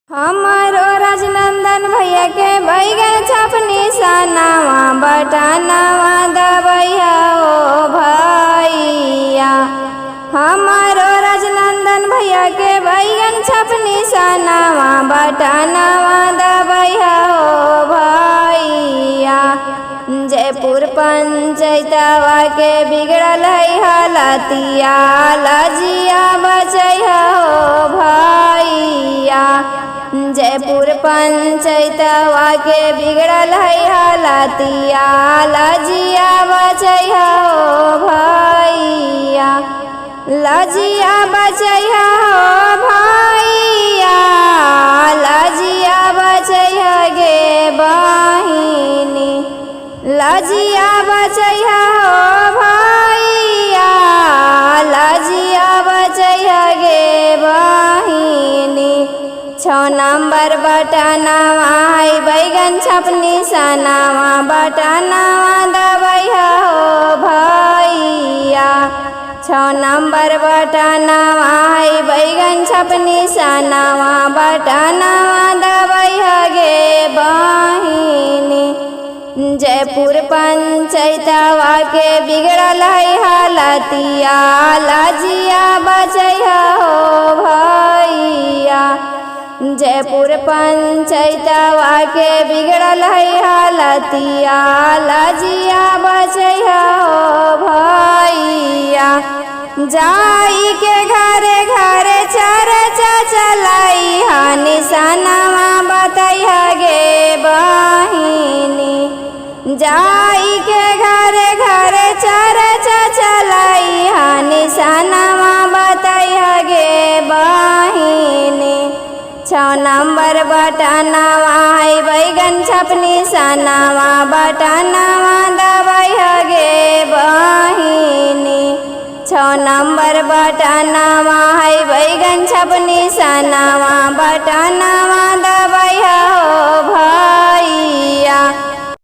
हमारो राजनंदन भैया के बैगन छपनी सनावा बटानावा दबैया ओ भैया। हमारो राजनंदन भैया के बैगन छपनी सनावा बटानावा दबैया ओ भैया। जयपुर पंचायतवा के बिगड़ल है हालतिया लजिया बचैया हो भैया। जयपुर पंचायतवा के बिगड़ल है हालतिया लजिया बचैया हो भैया। लजिया बचैया हो भैया लजिया बचैया गे बहिनी। लजिया बचैया हो भैया लजिया बचैया गे बहिनी। 6 नंबर बटनावा है बैगन छपनी सनावा बटनावा दबैया हो भैया। 6 नंबर बटनावा है बैगन छपनी सनावा बटनावा दबैया गे बहिनी। जयपुर पंचायतवा के बिगड़ल है हालतिया लजिया बचैया हो भैया। जयपुर पंचायतवा के बिगड़ल है हालतिया लजिया बचैया हो भैया। जाई के घरे घरे चर्चा चलाई हानि सनावा बतैया गे बहिनी। जाई के घरे घरे चर्चा चलाई हानि सनावा बतैया गे बहिनी। 6 नंबर बटनावा है बैगन छपनी सनावा बटनावा दबैया गे बहिनी। 6 नंबर बटनावा है बैगन छपनी सनावा बटना